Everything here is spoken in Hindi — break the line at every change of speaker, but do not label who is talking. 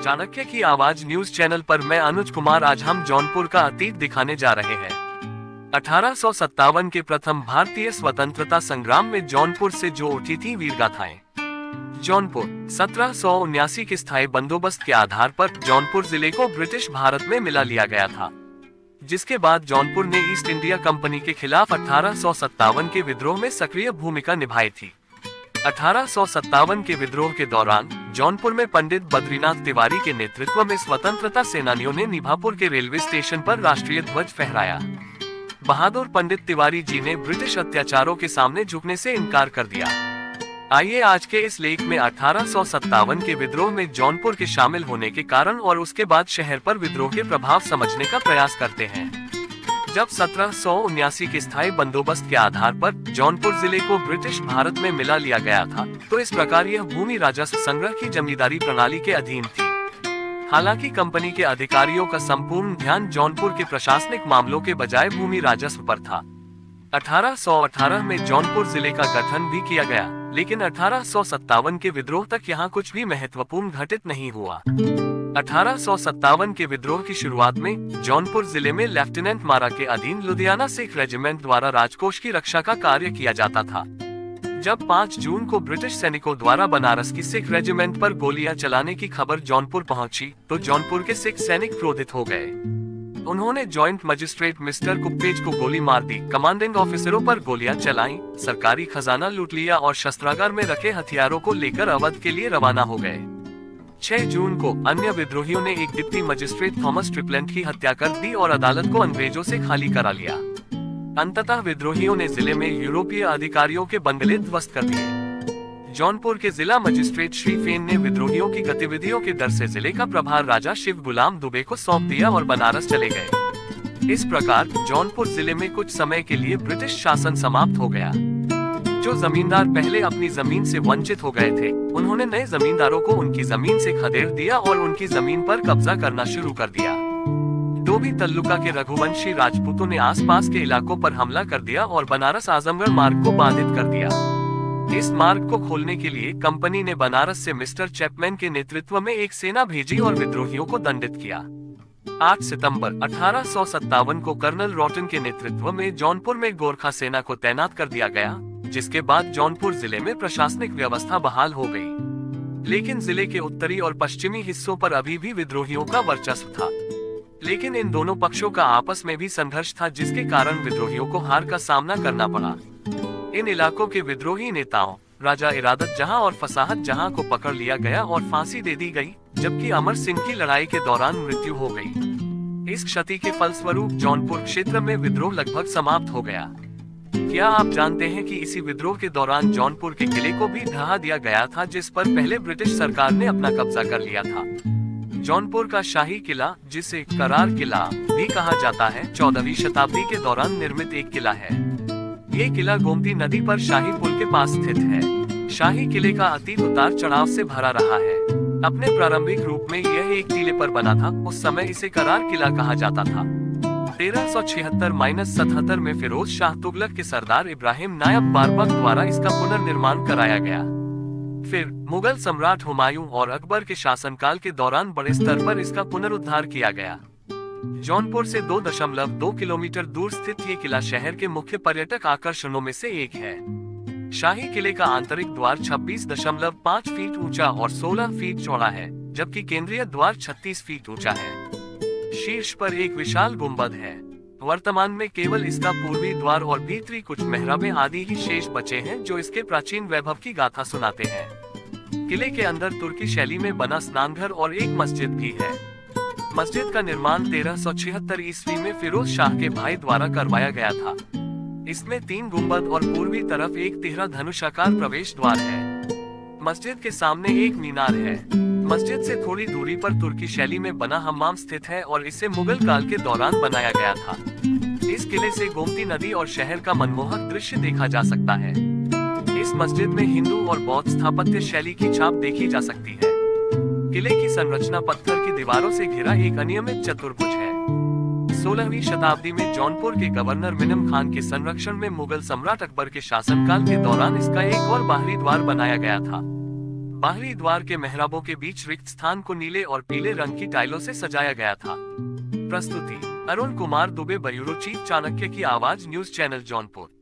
चाणक्य की आवाज न्यूज चैनल पर मैं अनुज कुमार। आज हम जौनपुर का अतीत दिखाने जा रहे हैं। 1857 के प्रथम भारतीय स्वतंत्रता संग्राम में जौनपुर से जो उठी थी वीर गाथाएं। जौनपुर 1779 के स्थायी बंदोबस्त के आधार पर जौनपुर जिले को ब्रिटिश भारत में मिला लिया गया था, जिसके बाद जौनपुर ने ईस्ट इंडिया कंपनी के खिलाफ 1857 के विद्रोह में सक्रिय भूमिका निभाई थी। 1857 के विद्रोह के दौरान जौनपुर में पंडित बद्रीनाथ तिवारी के नेतृत्व में स्वतंत्रता सेनानियों ने निभापुर के रेलवे स्टेशन पर राष्ट्रीय ध्वज फहराया। बहादुर पंडित तिवारी जी ने ब्रिटिश अत्याचारों के सामने झुकने से इनकार कर दिया। आइए आज के इस लेख में 1857 के विद्रोह में जौनपुर के शामिल होने के कारण और उसके बाद शहर पर विद्रोह के प्रभाव समझने का प्रयास करते हैं। जब 1779 के स्थायी बंदोबस्त के आधार पर जौनपुर जिले को ब्रिटिश भारत में मिला लिया गया था, तो इस प्रकार यह भूमि राजस्व संग्रह की जमींदारी प्रणाली के अधीन थी। हालांकि कंपनी के अधिकारियों का संपूर्ण ध्यान जौनपुर के प्रशासनिक मामलों के बजाय भूमि राजस्व पर था। 1818 में जौनपुर जिले का गठन भी किया गया, लेकिन 1857 के विद्रोह तक यहाँ कुछ भी महत्वपूर्ण घटित नहीं हुआ। 1857 के विद्रोह की शुरुआत में जौनपुर जिले में लेफ्टिनेंट मारा के अधीन लुधियाना सिख रेजिमेंट द्वारा राजकोष की रक्षा का कार्य किया जाता था। जब 5 जून को ब्रिटिश सैनिकों द्वारा बनारस की सिख रेजिमेंट पर गोलियां चलाने की खबर जौनपुर पहुंची, तो जौनपुर के सिख सैनिक क्रोधित हो गए। उन्होंने जॉइंट मजिस्ट्रेट मिस्टर कुप्पेज को गोली मार दी, कमांडिंग ऑफिसरों पर गोलियां चलाईं, सरकारी खजाना लूट लिया और शस्त्रागार में रखे हथियारों को लेकर अवध के लिए रवाना हो गए। 6 जून को अन्य विद्रोहियों ने एक डिप्टी मजिस्ट्रेट थॉमस ट्रिपलेंट की हत्या कर दी और अदालत को अंग्रेजों से खाली करा लिया। अंततः विद्रोहियों ने जिले में यूरोपीय अधिकारियों के बंगले ध्वस्त कर दिए। जौनपुर के जिला मजिस्ट्रेट श्री फेन ने विद्रोहियों की गतिविधियों के डर से जिले का प्रभार राजा शिव गुलाम दुबे को सौंप दिया और बनारस चले गए। इस प्रकार जौनपुर जिले में कुछ समय के लिए ब्रिटिश शासन समाप्त हो गया। जो जमींदार पहले अपनी जमीन से वंचित हो गए थे, उन्होंने नए जमींदारों को उनकी जमीन से खदेड़ दिया और उनकी जमीन पर कब्जा करना शुरू कर दिया। डोभी तल्लुका के रघुवंशी राजपूतों ने आसपास के इलाकों पर हमला कर दिया और बनारस आजमगढ़ मार्ग को बाधित कर दिया। इस मार्ग को खोलने के लिए कंपनी ने बनारस से मिस्टर चैपमैन के नेतृत्व में एक सेना भेजी और विद्रोहियों को दंडित किया। 8 सितंबर 1857 को कर्नल रॉटन के नेतृत्व में जौनपुर में गोरखा सेना को तैनात कर दिया गया, जिसके बाद जौनपुर जिले में प्रशासनिक व्यवस्था बहाल हो गई। लेकिन जिले के उत्तरी और पश्चिमी हिस्सों पर अभी भी विद्रोहियों का वर्चस्व था। लेकिन इन दोनों पक्षों का आपस में भी संघर्ष था, जिसके कारण विद्रोहियों को हार का सामना करना पड़ा। इन इलाकों के विद्रोही नेताओं राजा इरादत जहां और फसाहत जहां को पकड़ लिया गया और फांसी दे दी गई, जबकि अमर सिंह की लड़ाई के दौरान मृत्यु हो गई। इस क्षति के फलस्वरूप जौनपुर क्षेत्र में विद्रोह लगभग समाप्त हो गया। क्या आप जानते हैं कि इसी विद्रोह के दौरान जौनपुर के किले को भी ढहा दिया गया था, जिस पर पहले ब्रिटिश सरकार ने अपना कब्जा कर लिया था। जौनपुर का शाही किला, जिसे करार किला भी कहा जाता है, 14वीं शताब्दी के दौरान निर्मित एक किला है। ये किला गोमती नदी पर शाही पुल के पास स्थित है। शाही किले का अतीत उतार चढ़ाव से भरा रहा है। अपने प्रारंभिक रूप में यह एक टीले पर बना था। उस समय इसे करार किला कहा जाता था। 1376-77 में फिरोज शाह तुगलक के सरदार इब्राहिम नायब बारबक द्वारा इसका पुनर्निर्माण कराया गया। फिर मुगल सम्राट हुमायूं और अकबर के शासनकाल के दौरान बड़े स्तर पर इसका पुनरुद्धार किया गया। जौनपुर से 2.2 किलोमीटर दूर स्थित ये किला शहर के मुख्य पर्यटक आकर्षणों में से एक है। शाही किले का आंतरिक द्वार 26.5 फीट ऊंचा और 16 फीट चौड़ा है, जबकि केंद्रीय द्वार 36 फीट ऊंचा है। शीर्ष पर एक विशाल गुंबद है। वर्तमान में केवल इसका पूर्वी द्वार और भीतरी कुछ मेहराबें आदि ही शेष बचे हैं, जो इसके प्राचीन वैभव की गाथा सुनाते हैं। किले के अंदर तुर्की शैली में बना स्नानघर और एक मस्जिद भी है। मस्जिद का निर्माण 1376 ईस्वी में फिरोज शाह के भाई द्वारा करवाया गया था। इसमें 3 गुंबद और पूर्वी तरफ एक तिहरा धनुषाकार प्रवेश द्वार है। मस्जिद के सामने एक मीनार है। मस्जिद से थोड़ी दूरी पर तुर्की शैली में बना हम्माम स्थित है और इसे मुगल काल के दौरान बनाया गया था। इस किले से गोमती नदी और शहर का मनमोहक दृश्य देखा जा सकता है। इस मस्जिद में हिंदू और बौद्ध स्थापत्य शैली की छाप देखी जा सकती है। किले की संरचना पत्थर की दीवारों से घिरा एक अनियमित चतुर्भुज है। 16वीं शताब्दी में जौनपुर के गवर्नर मिनम खान के संरक्षण में मुगल सम्राट अकबर के शासनकाल के दौरान इसका एक और बाहरी द्वार बनाया गया था। बाहरी द्वार के मेहराबों के बीच रिक्त स्थान को नीले और पीले रंग की टाइलों से सजाया गया था। प्रस्तुति अरुण कुमार दुबे, ब्यूरो चीफ, चाणक्य की आवाज, न्यूज चैनल जौनपुर।